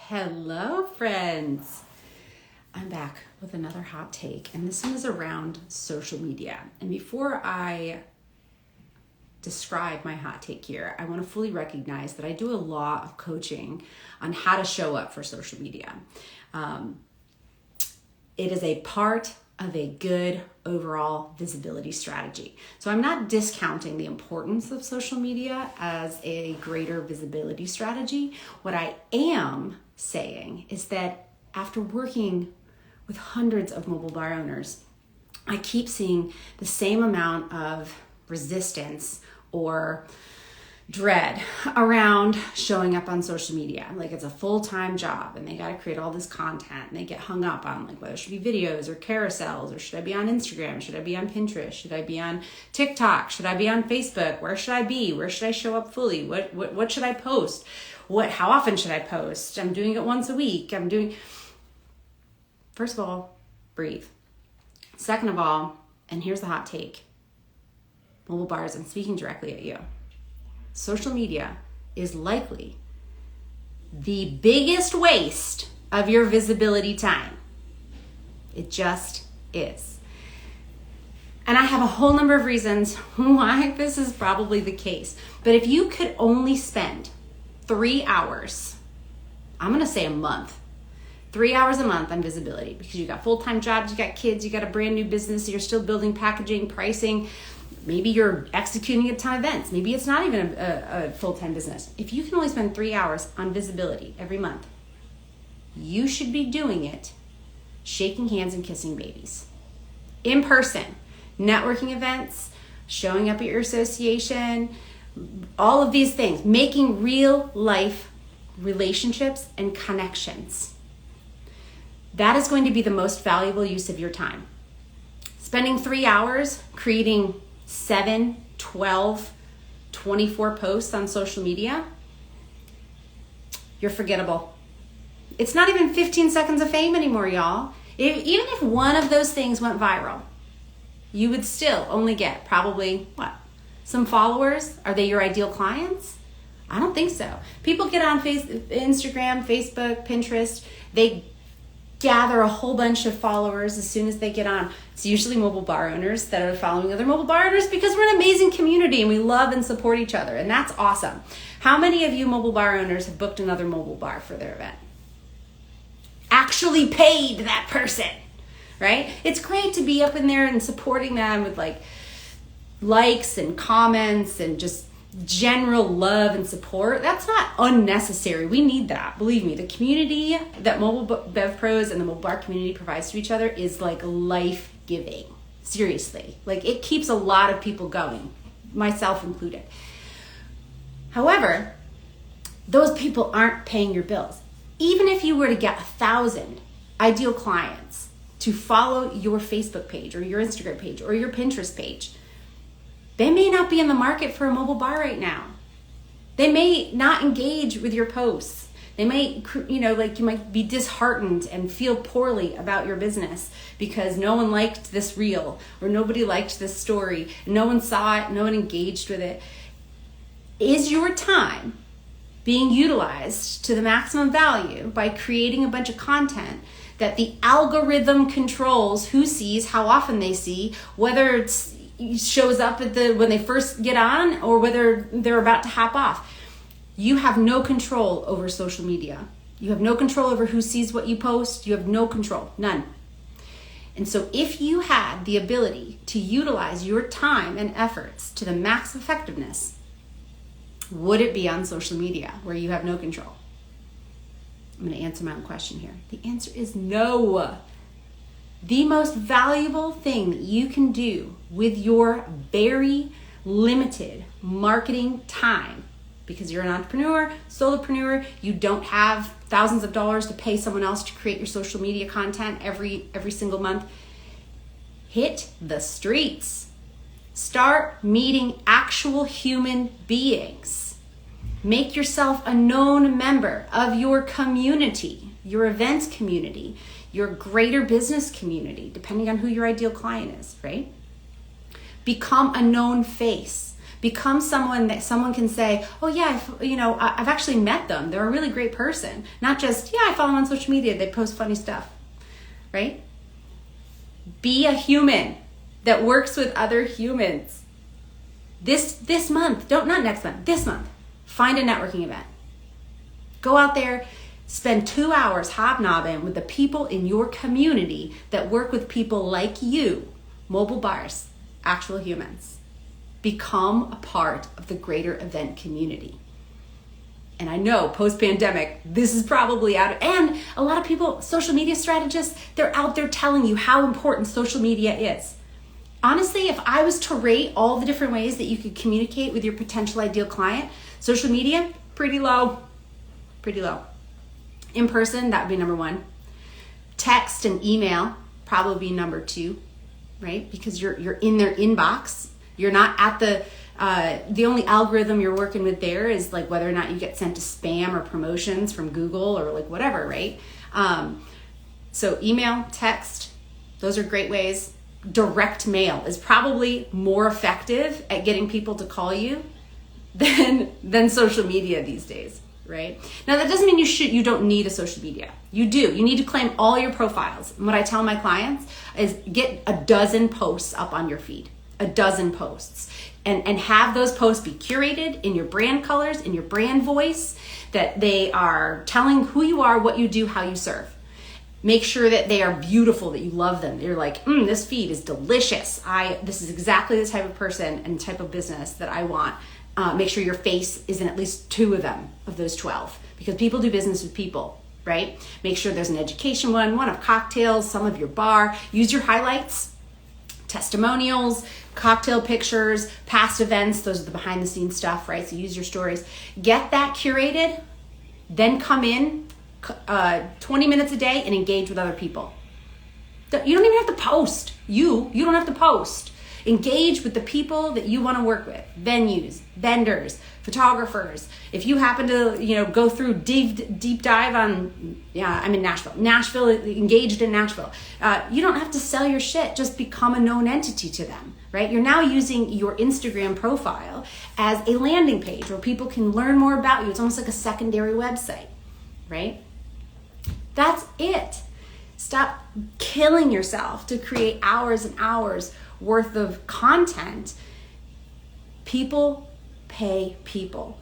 Hello, friends. I'm back with another hot take, and this one is around social media. And before I describe my hot take here, I want to fully recognize that I do a lot of coaching on how to show up for social media. It is a part of a good overall visibility strategy. So I'm not discounting the importance of social media as a greater visibility strategy. What I am saying is that after working with hundreds of mobile bar owners, I keep seeing the same amount of resistance or dread around showing up on social media. Like it's a full-time job and they got to create all this content and they get hung up on like whether it should be videos or carousels or should I be on Instagram? Should I be on Pinterest? Should I be on TikTok? Should I be on Facebook? Where should I be? Where should I show up fully? What should I post? How often should I post? I'm doing it once a week. First of all, breathe. Second of all, and here's the hot take. Mobile bars, I'm speaking directly at you. Social media is likely the biggest waste of your visibility time. It just is. And I have a whole number of reasons why this is probably the case. But if you could only spend 3 hours, I'm going to say a month, 3 hours a month on visibility, because you got full-time jobs, you got kids, you got a brand new business, you're still building packaging, pricing, maybe you're executing a ton of events, maybe it's not even a full-time business. If you can only spend 3 hours on visibility every month, you should be doing it shaking hands and kissing babies. In person, networking events, showing up at your association, all of these things, making real life relationships and connections. That is going to be the most valuable use of your time. Spending 3 hours creating 7, 12, 24 posts on social media, you're forgettable. It's not even 15 seconds of fame anymore, y'all. Even if one of those things went viral, you would still only get probably, some followers? Are they your ideal clients? I don't think so. People get on Instagram, Facebook, Pinterest. They gather a whole bunch of followers as soon as they get on. It's usually mobile bar owners that are following other mobile bar owners because we're an amazing community and we love and support each other. And that's awesome. How many of you mobile bar owners have booked another mobile bar for their event? Actually paid that person, right? It's great to be up in there and supporting them with likes and comments and just general love and support. That's not unnecessary. We need that. Believe me, the community that Mobile Bev Pros and the mobile bar community provides to each other is like life-giving. Seriously. Like it keeps a lot of people going, myself included. However, those people aren't paying your bills. Even if you were to get 1,000 ideal clients to follow your Facebook page or your Instagram page or your Pinterest page, they may not be in the market for a mobile bar right now. They may not engage with your posts. They may, you might be disheartened and feel poorly about your business because no one liked this reel or nobody liked this story. No one saw it, no one engaged with it. Is your time being utilized to the maximum value by creating a bunch of content that the algorithm controls who sees, how often they see, whether it shows up when they first get on or whether they're about to hop off? You have no control over social media. You have no control over who sees what you post. You have no control, none. And so if you had the ability to utilize your time and efforts to the max effectiveness, would it be on social media where you have no control? I'm going to answer my own question here. The answer is no. The most valuable thing that you can do with your very limited marketing time, because you're an entrepreneur, solopreneur, you don't have thousands of dollars to pay someone else to create your social media content every single month. Hit the streets. Start meeting actual human beings. Make yourself a known member of your community, your events community, your greater business community, depending on who your ideal client is, right? Become a known face. Become someone that someone can say, oh yeah, I've actually met them. They're a really great person. Not just, yeah, I follow them on social media. They post funny stuff, right? Be a human that works with other humans. This month, not next month, this month, find a networking event. Go out there, spend 2 hours hobnobbing with the people in your community that work with people like you, mobile bars, actual humans. Become a part of the greater event community. And I know post-pandemic, this is probably and a lot of people, social media strategists, they're out there telling you how important social media is. Honestly, if I was to rate all the different ways that you could communicate with your potential ideal client, social media, pretty low. In person, that would be number 1. Text and email, probably be number 2, right? Because you're in their inbox. You're not at the only algorithm you're working with there is like whether or not you get sent to spam or promotions from Google or like whatever, right? So email, text, those are great ways. Direct mail is probably more effective at getting people to call you than social media these days, right? Now that doesn't mean you don't need a social media. You do. You need to claim all your profiles. And what I tell my clients is get a dozen posts up on your feed, a dozen posts, and have those posts be curated in your brand colors, in your brand voice, that they are telling who you are, what you do, how you serve. Make sure that they are beautiful, that you love them. You're like, this feed is delicious. This is exactly the type of person and type of business that I want. Make sure your face is in at least 2 of them, of those 12, because people do business with people, right? Make sure there's an education one of cocktails, some of your bar. Use your highlights, testimonials, cocktail pictures, past events. Those are the behind the scenes stuff, right? So use your stories. Get that curated, then come in 20 minutes a day and engage with other people. You don't even have to post. You don't have to post. Engage with the people that you want to work with. Venues, vendors, photographers. If you happen to, go through deep dive on, I'm in Nashville, engaged in Nashville. You don't have to sell your shit. Just become a known entity to them, right? You're now using your Instagram profile as a landing page where people can learn more about you. It's almost like a secondary website, right? That's it. Stop killing yourself to create hours and hours worth of content. People pay people.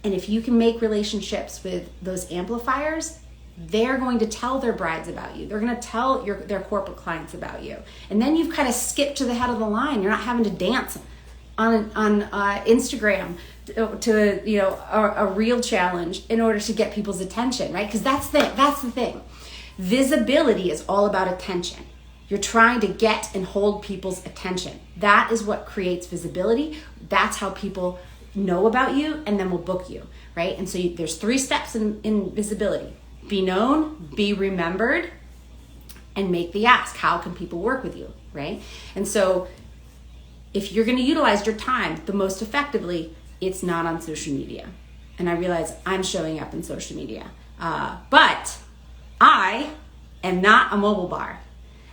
And if you can make relationships with those amplifiers, they're going to tell their brides about you. They're going to tell their corporate clients about you. And then you've kind of skipped to the head of the line. You're not having to dance on Instagram to a real challenge in order to get people's attention, right? Because that's the thing. Visibility is all about attention. You're trying to get and hold people's attention. That is what creates visibility. That's how people know about you and then will book you, right? And so there's 3 steps in visibility. Be known, be remembered, and make the ask. How can people work with you, right? And so if you're going to utilize your time the most effectively, it's not on social media. And I realize I'm showing up in social media. But I am not a mobile bar.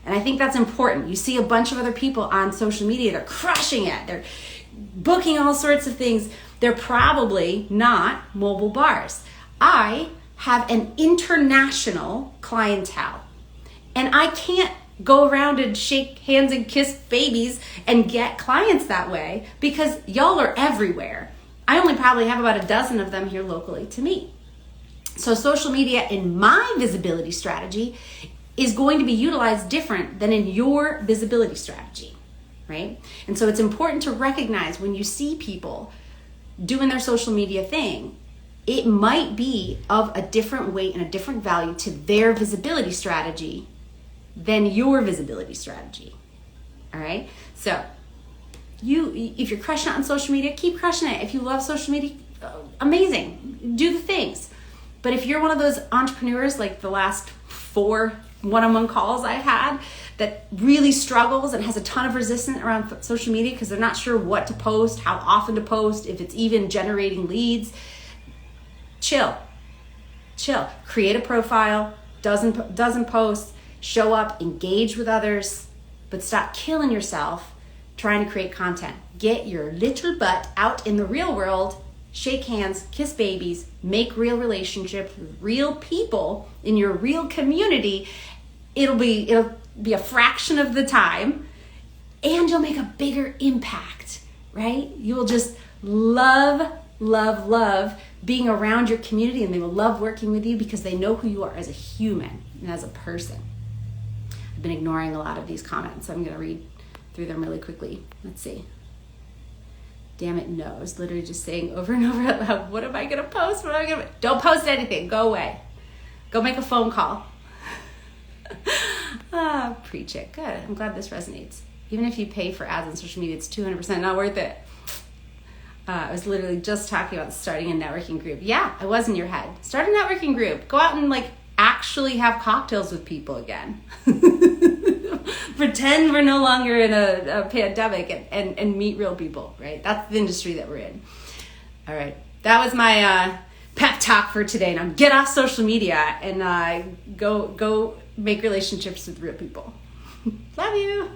And I think that's important. You see a bunch of other people on social media, they're crushing it. They're booking all sorts of things. They're probably not mobile bars. I have an international clientele. And I can't go around and shake hands and kiss babies and get clients that way because y'all are everywhere. I only probably have about a dozen of them here locally to meet. So social media in my visibility strategy is going to be utilized different than in your visibility strategy, right? And so it's important to recognize when you see people doing their social media thing, it might be of a different weight and a different value to their visibility strategy than your visibility strategy, all right? So if you're crushing it on social media, keep crushing it. If you love social media, amazing, do the things. But if you're one of those entrepreneurs like the last 4 one-on-one calls I've had that really struggles and has a ton of resistance around social media because they're not sure what to post, how often to post, if it's even generating leads, chill. Create a profile, dozen posts, show up, engage with others, but stop killing yourself trying to create content. Get your little butt out in the real world, shake hands, kiss babies, make real relationships with real people in your real community. It'll be a fraction of the time, and you'll make a bigger impact, right? You will just love being around your community, and they will love working with you because they know who you are as a human and as a person. I've been ignoring a lot of these comments, so I'm going to read through them really quickly. Let's see. Damn it, no. I was literally just saying over and over out loud, what am I going to post? What am I going to... Don't post anything. Go away. Go make a phone call. Preach it. Good. I'm glad this resonates. Even if you pay for ads on social media, it's 200% not worth it. I was literally just talking about starting a networking group. Yeah, I was in your head. Start a networking group. Go out and actually have cocktails with people again. Pretend we're no longer in a pandemic and meet real people, right? That's the industry that we're in. All right. That was my pep talk for today. Now get off social media and go make relationships with real people. Love you.